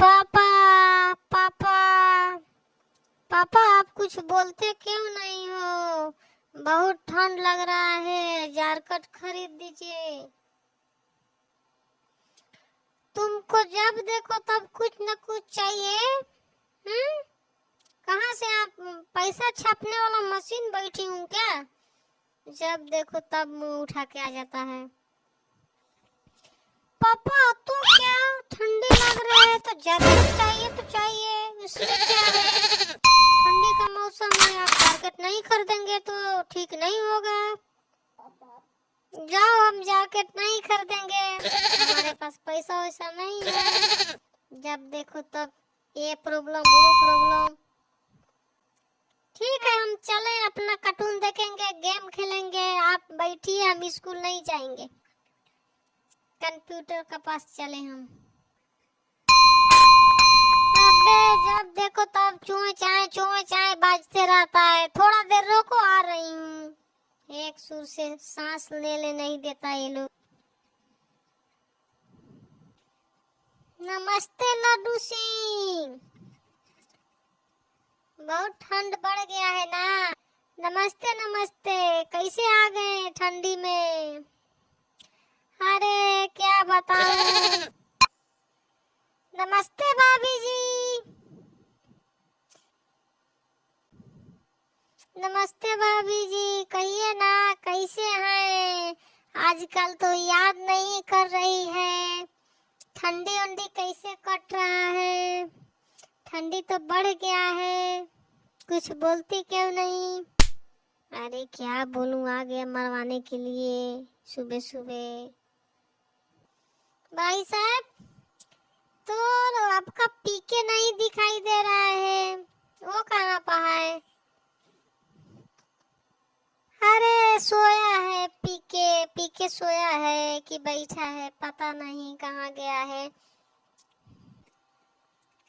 पापा पापा पापा, आप कुछ बोलते क्यों नहीं हो? बहुत ठंड लग रहा है, जैकेट खरीद दीजिए। तुमको जब देखो तब कुछ न कुछ चाहिए। कहाँ से आप पैसा छापने वाला मशीन बैठी हूँ क्या? जब देखो तब मुंह उठा के आ जाता है। पापा तो क्या ठंडी लग रहा है तो जैकेट चाहिए तो चाहिए, इसमें क्या है? ठंडी का मौसम है, आप जैकेट नहीं खरीदेंगे तो ठीक नहीं होगा। जाओ, हम जैकेट नहीं खरीदेंगे, हमारे पास पैसा वैसा नहीं है। जब देखो तब ये प्रॉब्लम वो प्रॉब्लम। ठीक है, हम चले अपना कार्टून देखेंगे, गेम खेलेंगे, आप बैठिए, हम स्कूल नहीं जाएंगे। कंप्यूटर के पास चले हम। अबे जब देखो तब चूहे चाय बाजते रहता है। थोड़ा देर रोको, आ रही हूँ। एक सुर से सांस ले नहीं देता ये लोग। नमस्ते लड्डू सिंह, बहुत ठंड बढ़ गया है ना। नमस्ते नमस्ते, कैसे आ गए ठंडी में? अरे क्या बताऊं। नमस्ते भाभी जी। नमस्ते भाभी जी, कहिए ना कैसे हैं? आजकल तो याद नहीं कर रही है। ठंडी उंडी कैसे कट रहा है? ठंडी तो बढ़ गया है, कुछ बोलती क्यों नहीं? अरे क्या बोलूं, आ गया मरवाने के लिए सुबह सुबह। भाई साहब, तो आपका पीके नहीं दिखाई दे रहा है, वो कहाँ पर है? अरे सोया है, पीके पीके सोया है कि बैठा है, पता नहीं कहाँ गया है।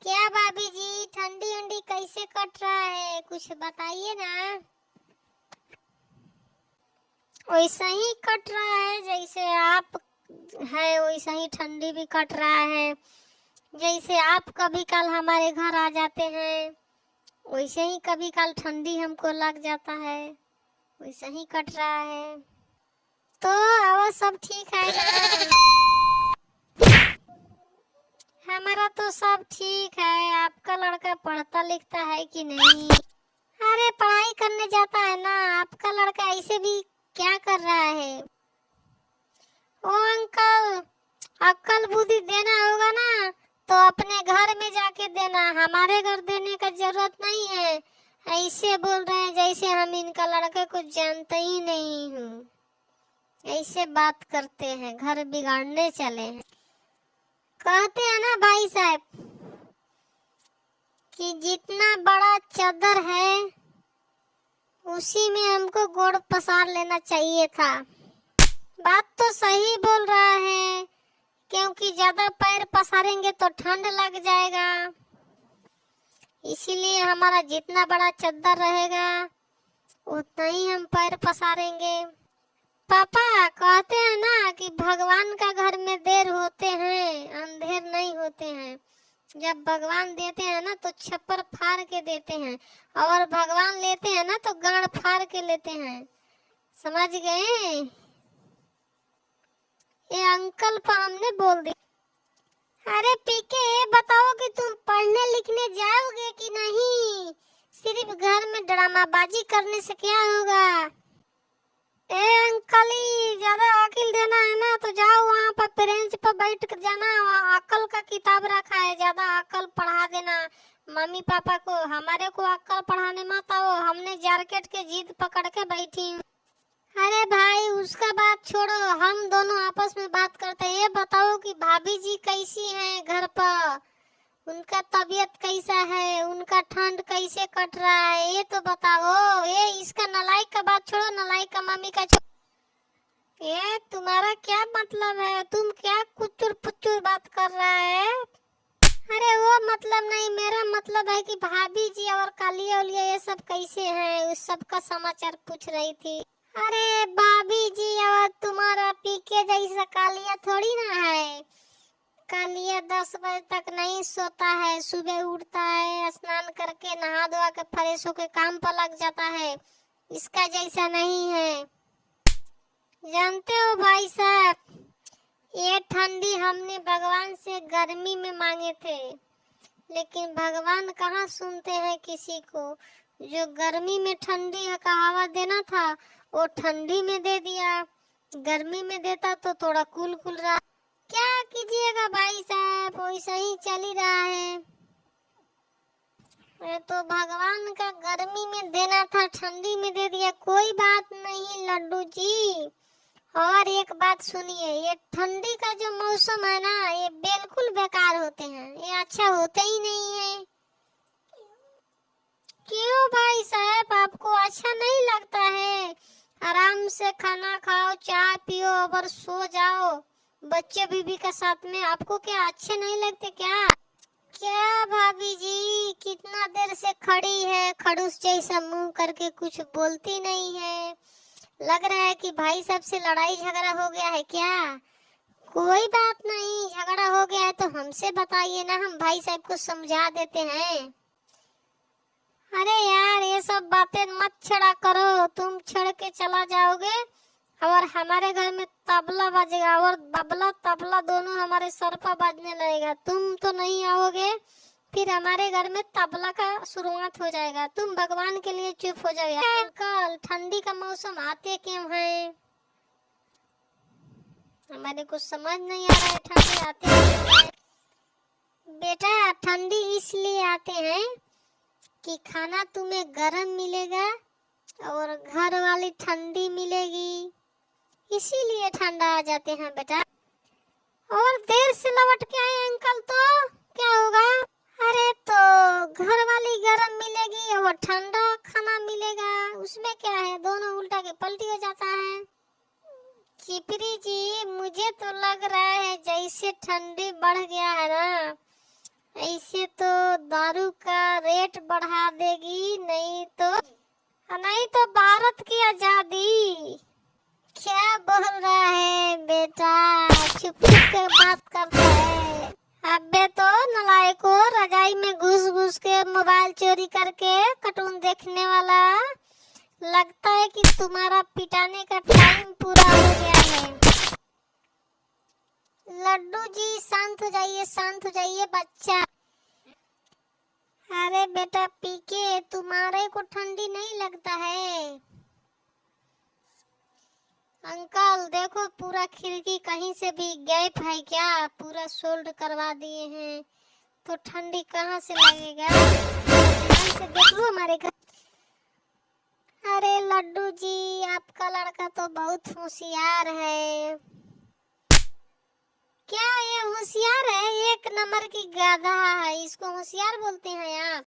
क्या भाभी जी, ठंडी उंडी कैसे कट रहा है, कुछ बताइए ना। वैसा ही कट रहा है जैसे आप है, वैसा ही ठंडी भी कट रहा है। जैसे आप कभी कल हमारे घर आ जाते हैं, वैसे ही कभी कल ठंडी हमको लग जाता है, वैसा ही कट रहा है। तो और सब ठीक है ना? हमारा तो सब ठीक है। आपका लड़का पढ़ता लिखता है कि नहीं? अरे पढ़ाई करने जाता है ना। आपका लड़का ऐसे भी क्या कर रहा है? ओ अंकल, अक्ल बुद्धि देना होगा ना तो अपने घर में जाके देना, हमारे घर देने का जरूरत नहीं है। ऐसे बोल रहे हैं जैसे हम इनका लड़के को जानते ही नहीं हूँ। ऐसे बात करते हैं, घर बिगाड़ने चले हैं। कहते हैं ना भाई साहब कि जितना बड़ा चादर है उसी में हमको गोड़ पसार लेना चाहिए था। बात तो सही बोल रहा है, क्योंकि ज्यादा पैर पसारेंगे तो ठंड लग जाएगा। इसीलिए हमारा जितना बड़ा चादर रहेगा उतना ही हम पैर पसारेंगे। पापा कहते हैं ना कि भगवान का घर में देर होते हैं, अंधेर नहीं होते हैं। जब भगवान देते हैं ना तो छप्पर फाड़ के देते हैं, और भगवान लेते हैं ना तो गाड़ फाड़ के लेते हैं। समझ गए? ये अंकल पर हमने बोल दिया। अरे पीके, बताओ कि तुम पढ़ने लिखने जाओगे कि नहीं? सिर्फ घर में ड्रामाबाजी करने से क्या होगा? ए अंकली, ज्यादा अकल देना है ना तो जाओ वहाँ पर बेंच पर बैठ कर जाना, वहाँ अकल का किताब रखा है, ज्यादा अकल पढ़ा देना मम्मी पापा को। हमारे को अकल पढ़ाने मत आओ, हमने जैकेट के जिद पकड़ के बैठी हूँ। अरे भाई उसका बात छोड़ो, हम दोनों आपस में बात करते हैं। ये बताओ कि भाभी जी कैसी हैं घर पर? उनका तबीयत कैसा है? उनका ठंड कैसे कट रहा है? ये तो बताओ। ये इसका नालायक का बात छोड़ो, नालायक का मम्मी का छोड़ो। ये तुम्हारा क्या मतलब है? तुम क्या कुचुर पुचुर बात कर रहा है? अरे वो मतलब नहीं, मेरा मतलब है कि भाभी जी और कालिया उलिया ये सब कैसे हैं, उस सब का समाचार पूछ रही थी। अरे भाभी जी और तुम्हारा पीके जैसा कालिया थोड़ी ना है। का लिए 10 बजे तक नहीं सोता है, सुबह उठता है, स्नान करके नहा धोआ के फ्रेश होके काम पर लग जाता है। इसका जैसा नहीं है। जानते हो भाई साहब, ये ठंडी हमने भगवान से गर्मी में मांगे थे, लेकिन भगवान कहाँ सुनते हैं किसी को। जो गर्मी में ठंडी का हवा देना था वो ठंडी में दे दिया, गर्मी में देता तो थोड़ा कूल कूल रहा। क्या कीजिएगा भाई साहब, वैसा ही चल ही रहा है। ये तो भगवान का गर्मी में देना था ठंडी में दे दिया। कोई बात नहीं लड्डू जी। और एक बात सुनिए, ये ठंडी का जो मौसम है ना, ये बिल्कुल बेकार होते हैं, ये अच्छा होते ही नहीं है। क्यों भाई साहब, आपको अच्छा नहीं लगता है? आराम से खाना खाओ, चाय पियो और सो जाओ बच्चे बीबी के साथ में। आपको क्या अच्छे नहीं लगते क्या? क्या भाभी जी, कितना देर से खड़ी है, खड़ूस जैसा मुंह करके कुछ बोलती नहीं है। लग रहा है कि भाई साहब से लड़ाई झगड़ा हो गया है क्या? कोई बात नहीं, झगड़ा हो गया है तो हमसे बताइए ना, हम भाई साहब को समझा देते हैं। अरे यार, ये सब बातें मत छेड़ा करो, तुम छेड़ के चला जाओगे और हमारे घर में तबला बजेगा और बबला तबला दोनों हमारे सर पर बजने लगेगा। तुम तो नहीं आओगे, फिर हमारे घर में तबला का शुरुआत हो जाएगा। तुम भगवान के लिए चुप हो जाओगे। अंकल, ठंडी का मौसम आते क्यों है? हमारे को समझ नहीं आ रहा है ठंडी आते क्यों है। बेटा, ठंडी इसलिए आते हैं कि खाना तुम्हें गर्म मिलेगा और घर वाली ठंडी मिलेगी, इसीलिए ठंडा आ जाते हैं बेटा। और देर से लौट के आए अंकल तो क्या होगा? अरे तो घर वाली गर्म मिलेगी और ठंडा खाना मिलेगा, उसमें क्या है, दोनों उल्टा के पलटी हो जाता है। चिपरी जी, मुझे तो लग रहा है जैसे ठंडी बढ़ गया है ना, ऐसे तो दारू का रेट बढ़ा देगी। नहीं तो भारत की आजादी। क्या बोल रहा है बेटा, चुप के बात करता है। अबे तो नलायको, रजाई में घुस घुस के मोबाइल चोरी करके कार्टून देखने वाला, लगता है कि तुम्हारा पिटाने का टाइम पूरा हो गया है। लड्डू जी शांत हो जाइए बच्चा। अरे बेटा पीके, तुम्हारे को ठंडी नहीं लगता है? अंकल देखो, पूरा खिड़की कहीं से भी गैप है क्या? पूरा सोल्ड करवा दिए हैं, तो ठंडी कहाँ से लगेगा? ध्यान से देख लो हमारे घर। अरे लड्डू जी, आपका लड़का तो बहुत होशियार है। क्या ये होशियार है? एक नंबर की गाधा है, इसको होशियार बोलते हैं आप?